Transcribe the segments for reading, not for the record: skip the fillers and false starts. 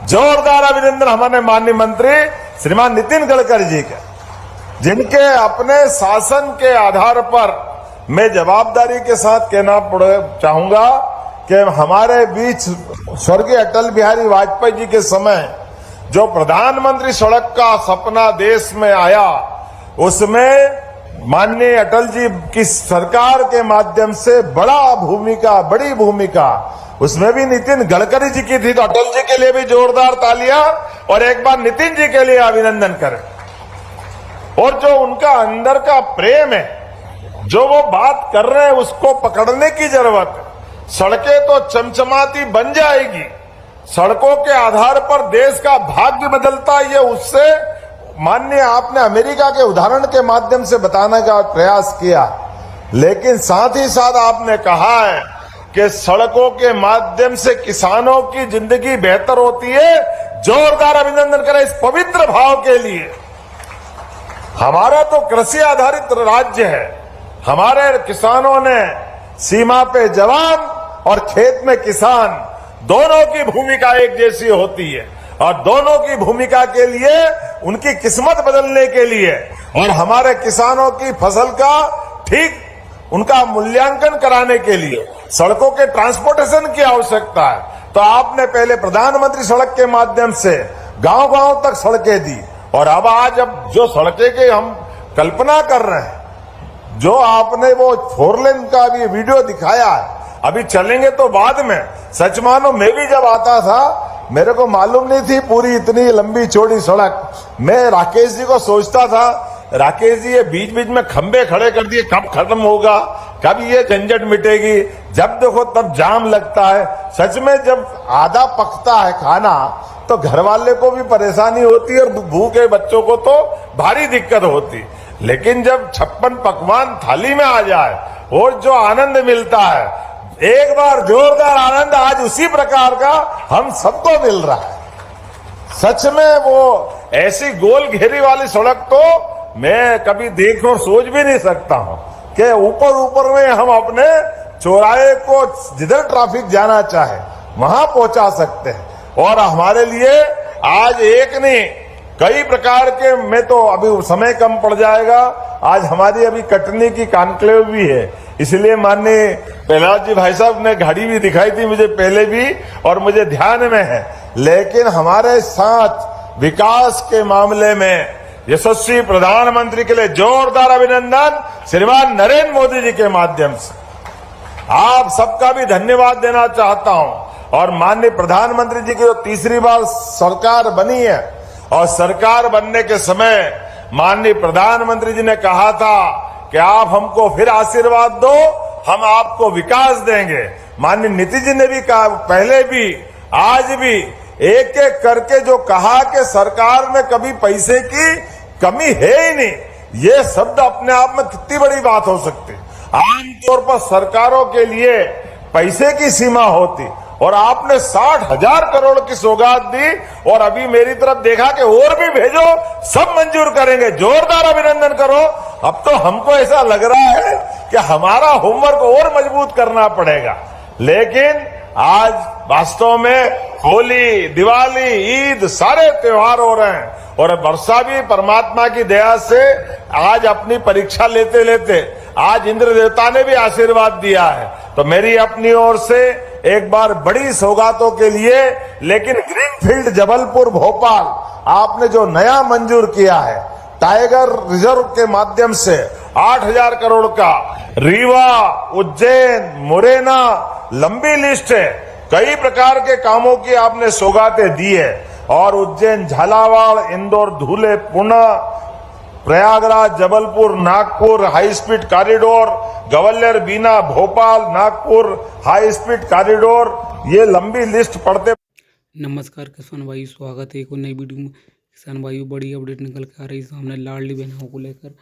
जोरदार अभिनंदन हमारे माननीय मंत्री श्रीमान नितिन गडकरी जी का, जिनके अपने शासन के आधार पर मैं जवाबदारी के साथ कहना चाहूंगा कि हमारे बीच स्वर्गीय अटल बिहारी वाजपेयी जी के समय जो प्रधानमंत्री सड़क का सपना देश में आया, उसमें माननीय अटल जी की सरकार के माध्यम से बड़ी भूमिका उसमें भी नितिन गडकरी जी की थी। तो अटल जी के लिए भी जोरदार तालियां और एक बार नितिन जी के लिए अभिनंदन करें। और जो उनका अंदर का प्रेम है, जो वो बात कर रहे हैं, उसको पकड़ने की जरूरत है। सड़कें तो चमचमाती बन जाएगी, सड़कों के आधार पर देश का भाग्य बदलता है, ये उससे माननीय आपने अमेरिका के उदाहरण के माध्यम से बताने का प्रयास किया, लेकिन साथ ही साथ आपने कहा है कि सड़कों के माध्यम से किसानों की जिंदगी बेहतर होती है। जोरदार अभिनंदन करें इस पवित्र भाव के लिए। हमारा तो कृषि आधारित राज्य है, हमारे किसानों ने सीमा पे जवान और खेत में किसान, दोनों की भूमिका एक जैसी होती है और दोनों की भूमिका के लिए उनकी किस्मत बदलने के लिए और हमारे किसानों की फसल का ठीक उनका मूल्यांकन कराने के लिए सड़कों के ट्रांसपोर्टेशन की आवश्यकता है। तो आपने पहले प्रधानमंत्री सड़क के माध्यम से गांव-गांव तक सड़कें दी और अब जो सड़कें की हम कल्पना कर रहे हैं, जो आपने वो 4 लेन का भी वीडियो दिखाया है, अभी चलेंगे तो बाद में। सच मानो मैं भी जब आता था, मेरे को मालूम नहीं थी पूरी इतनी लंबी चौड़ी सड़क। मैं राकेश जी को सोचता था, राकेश जी ये बीच बीच में खंबे खड़े कर दिए, कब खत्म होगा, कब ये झंझट मिटेगी। जब देखो तब जाम लगता है। सच में जब आधा पकता है खाना तो घर वाले को भी परेशानी होती है और भूखे बच्चों को तो भारी दिक्कत होती। लेकिन जब 56 पकवान थाली में आ जाए और जो आनंद मिलता है, एक बार जोरदार आनंद आज उसी प्रकार का हम सबको मिल रहा है। सच में वो ऐसी गोल घेरी वाली सड़क तो मैं कभी देख और सोच भी नहीं सकता हूं कि ऊपर में हम अपने चौराहे को जिधर ट्रैफिक जाना चाहे वहां पहुंचा सकते हैं। और हमारे लिए आज एक नहीं कई प्रकार के, मैं तो अभी समय कम पड़ जाएगा, आज हमारी अभी कटनी की कॉन्क्लेव भी है, इसलिए माननीय प्रहलाद जी भाई साहब ने घड़ी भी दिखाई थी मुझे पहले भी और मुझे ध्यान में है। लेकिन हमारे साथ विकास के मामले में यशस्वी प्रधानमंत्री के लिए जोरदार अभिनंदन श्रीमान नरेंद्र मोदी जी के माध्यम से आप सबका भी धन्यवाद देना चाहता हूं। और माननीय प्रधानमंत्री जी की जो तीसरी बार सरकार बनी है और सरकार बनने के समय माननीय प्रधानमंत्री जी ने कहा था कि आप हमको फिर आशीर्वाद दो, हम आपको विकास देंगे। माननीय नीतीश जी ने भी कहा, पहले भी आज भी एक एक करके जो कहा कि सरकार में कभी पैसे की कमी है ही नहीं, ये शब्द अपने आप में कितनी बड़ी बात हो सकती। आमतौर पर सरकारों के लिए पैसे की सीमा होती और आपने 60,000 करोड़ की सौगात दी और अभी मेरी तरफ देखा कि और भी भेजो, सब मंजूर करेंगे। जोरदार अभिनंदन करो। अब तो हमको ऐसा लग रहा है कि हमारा होमवर्क और मजबूत करना पड़ेगा। लेकिन आज वास्तव में होली, दिवाली, ईद सारे त्योहार हो रहे हैं और वर्षा भी परमात्मा की दया से आज अपनी परीक्षा लेते लेते आज इंद्र देवता ने भी आशीर्वाद दिया है। तो मेरी अपनी ओर से एक बार बड़ी सौगातों के लिए, लेकिन ग्रीनफील्ड जबलपुर भोपाल आपने जो नया मंजूर किया है टाइगर रिजर्व के माध्यम से 8,000 करोड़ का, रीवा, उज्जैन, मुरैना, लंबी लिस्ट है, कई प्रकार के कामों की आपने सौगातें दी है। और Ujjain, Jhalawar, Indore, Dhule, Pune, Prayagraj, Jabalpur, Nagpur high speed corridor, Gwalior, Bina, Bhopal, Nagpur high speed corridor, ये लंबी लिस्ट पढ़ते। नमस्कार किसान भाई, स्वागत है एक नई वीडियो में। किसान भाइयों, बड़ी अपडेट निकल के आ रही है सामने लाडली बहनों को लेकर।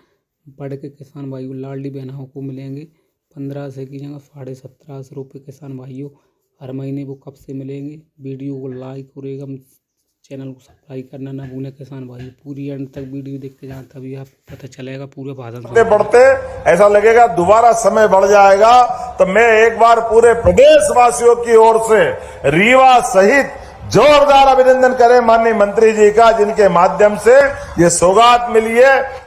बढ़ के किसान भाइयों लाडली बहनों को मिलेंगे 1500 की जगह 1750 रुपये। किसान भाइयों हर महीने वो कब से मिलेंगे? वीडियो को लाइक और एवं चैनल को सब्सक्राइब करना ना भूलें किसान भाई। पूरी एंड तक वीडियो देखते जाएं, तभी आपको पता चलेगा पूरे भाषण बढ़ते ऐसा लगेगा दोबारा समय बढ़ जाएगा। तो मैं एक बार पूरे प्रदेश वासियों की ओर से रीवा सहित जोरदार अभिनंदन करें माननीय मंत्री जी का, जिनके माध्यम से ये सौगात मिली है